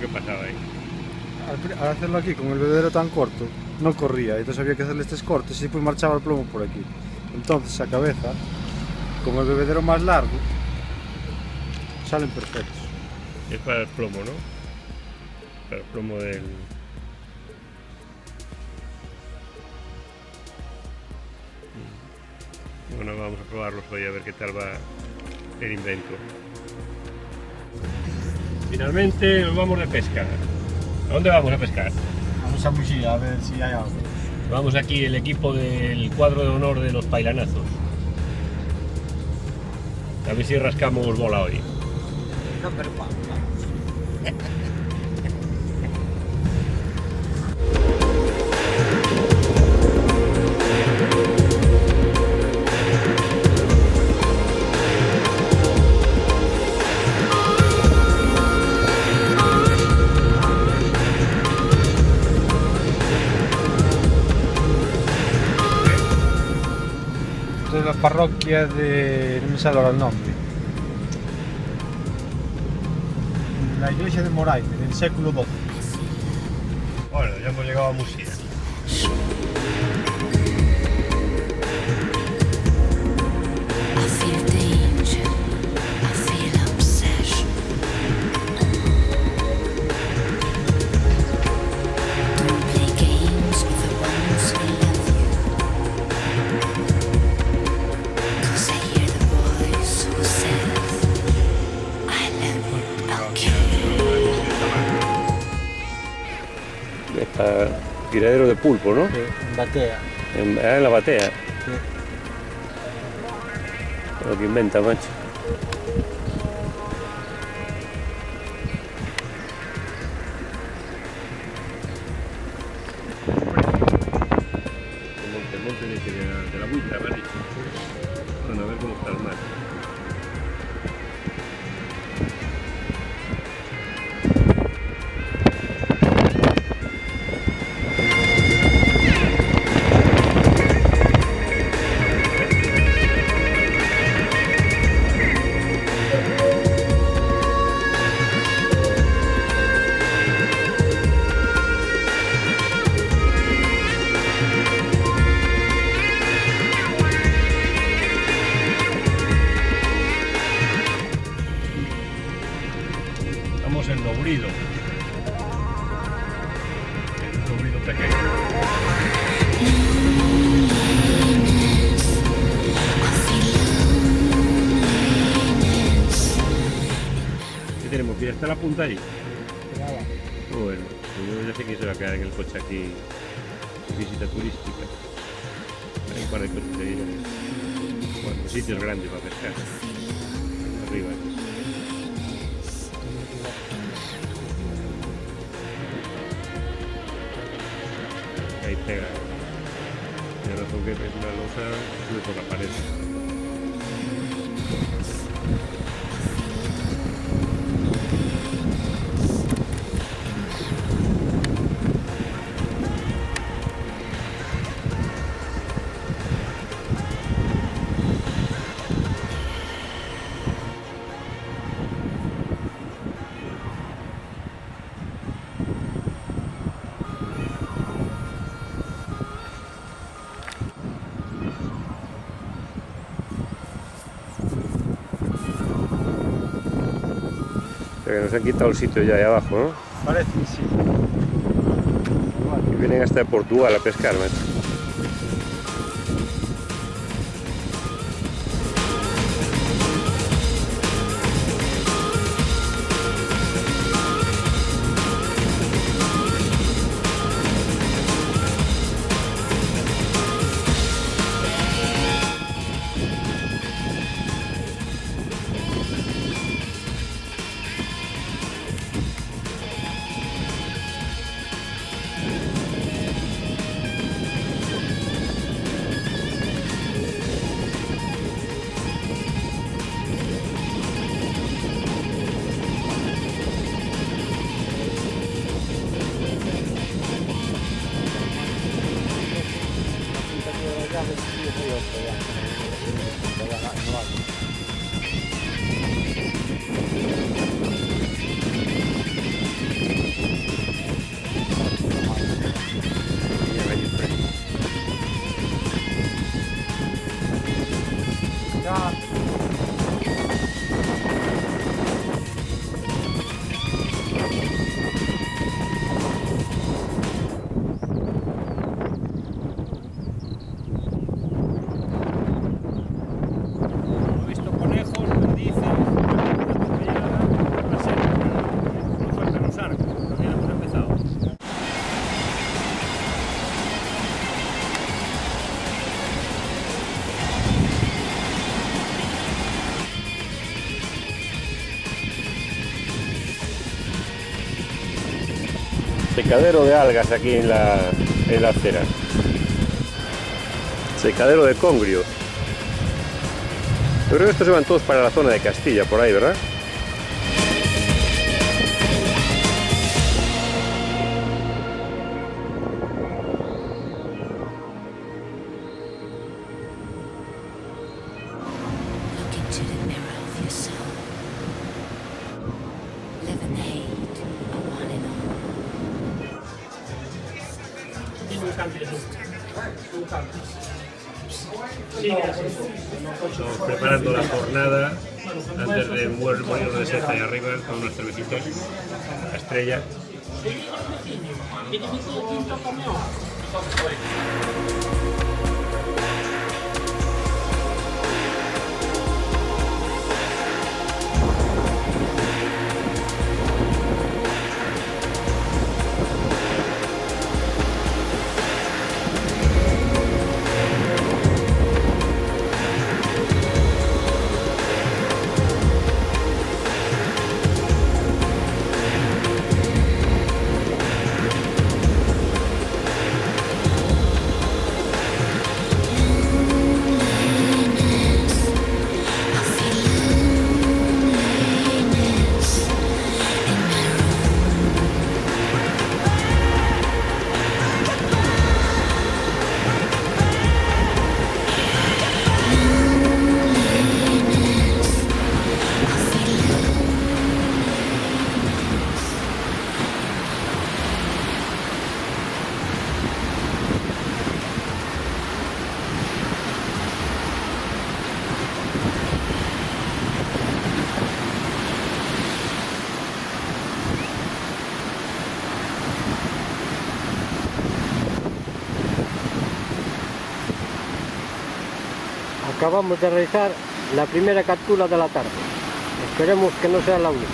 que pasaba ahí. Al hacerlo aquí con el bebedero tan corto, no corría, entonces había que hacerle estos cortes y después marchaba el plomo por aquí. Entonces a cabeza, con el bebedero más largo, salen perfectos. Es para el plomo, ¿no? Para el plomo del... Bueno, vamos a probarlos hoy a ver qué tal va el invento. Finalmente nos vamos de pesca. ¿A dónde vamos a pescar? Vamos a Muxía a ver si hay algo. Vamos aquí el equipo del cuadro de honor de los pailanazos. A ver si rascamos bola hoy. No, pero vamos. De la parroquia de... no me sale ahora el nombre. La iglesia de Moraite, del século XII. Bueno, ya hemos llegado a Muxía. I feel danger, I feel obsession. Don't play games with the ones who love you. 'Cause I hear the voice who says, I love you, I'll kill you. Es para tiradero de pulpo, ¿no? Batea. En la batea. Sí. Lo que inventa, macho. El monte de la buitra, me has dicho. Bueno, a ver cómo está el mar. Estamos en Lourido. En Lourido pequeño. ¿Qué tenemos que ir hasta la punta ahí? Bueno, pues yo ya sé que se va a quedar en el coche aquí. Visita turística. Hay un par de cosas de ir. Bueno, sitios grandes para pescar. Arriba. Ahí pega. Tiene razón que es una losa, sube por la pared. Que nos han quitado el sitio ya ahí abajo, ¿no? Parece que sí. Y vienen hasta de Portugal a pescar, macho. Secadero de algas aquí en la acera. Secadero de congrio. Yo creo que estos se van todos para la zona de Castilla, por ahí, ¿verdad? Look into the mirror of your soul. Live in hate, I want it Estamos preparando la jornada antes de morirnos de sed ahí arriba con unas cervecitas. La estrella. Acabamos de realizar la primera captura de la tarde. Esperemos que no sea la única.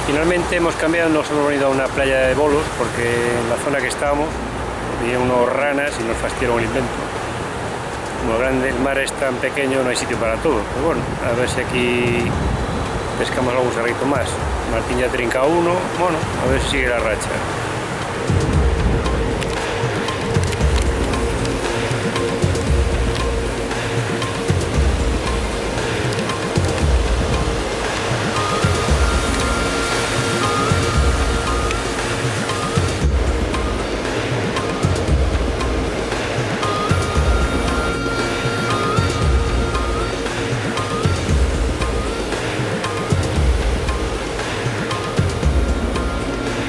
Finalmente hemos cambiado, nos hemos venido a una playa de bolos porque en la zona que estábamos había unos ranas y nos fastidiaron el invento. Como grande, el mar es tan pequeño, no hay sitio para todo. Pero bueno, a ver si aquí pescamos algún cerrito más. Martín ya trinca uno, bueno, a ver si sigue la racha.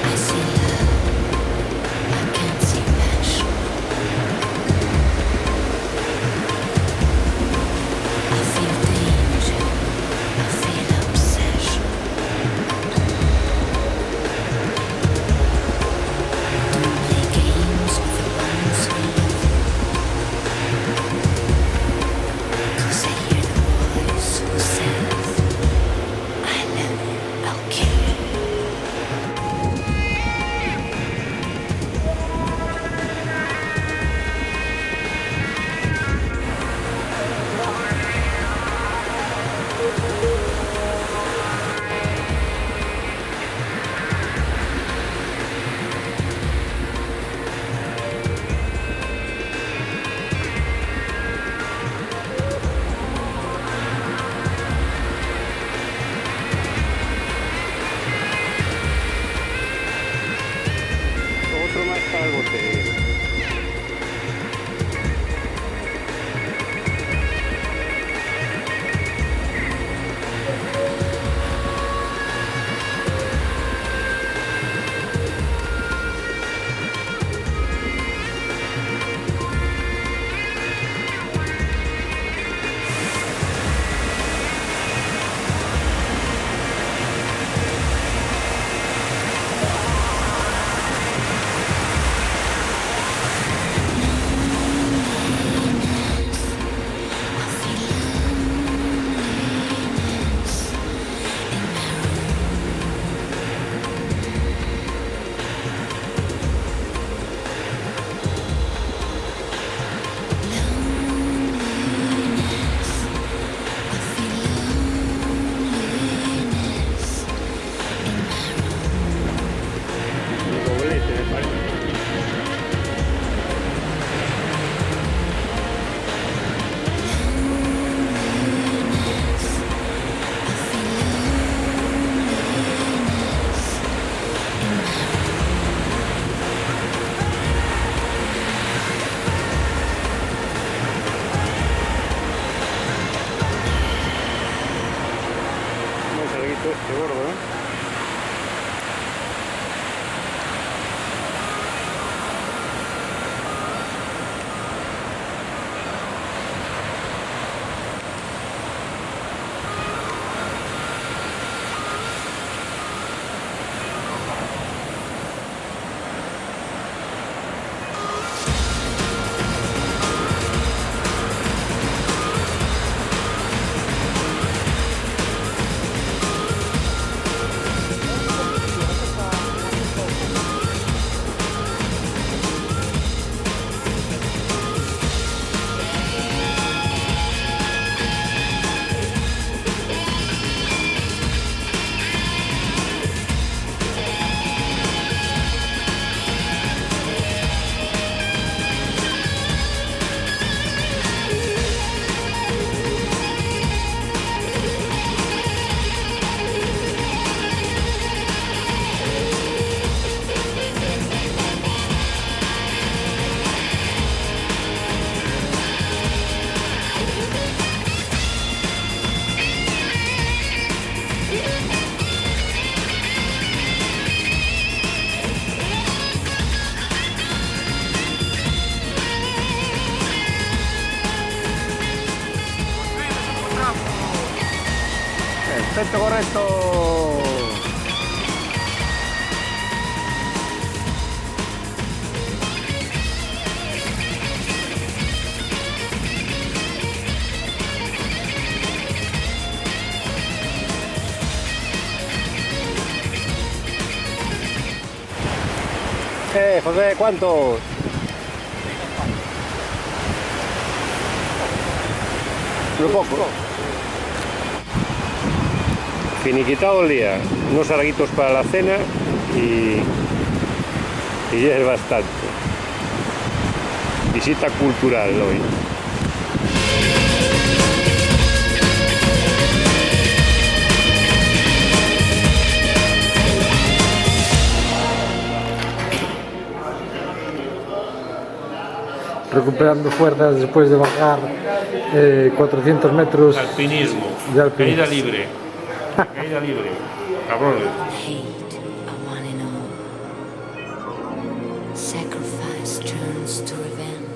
I see love. Qué gordo, ¿eh? Perfecto, correcto. José, ¿cuántos? Lo poco. Finiquitado el día, unos arguitos para la cena y ya es bastante. Visita cultural hoy. Recuperando fuerzas después de bajar 400 metros Alpinismo. de alpinismo. Caída libre. Caída libre. Cabrones. Hate a one and all. Sacrifice turns to revenge.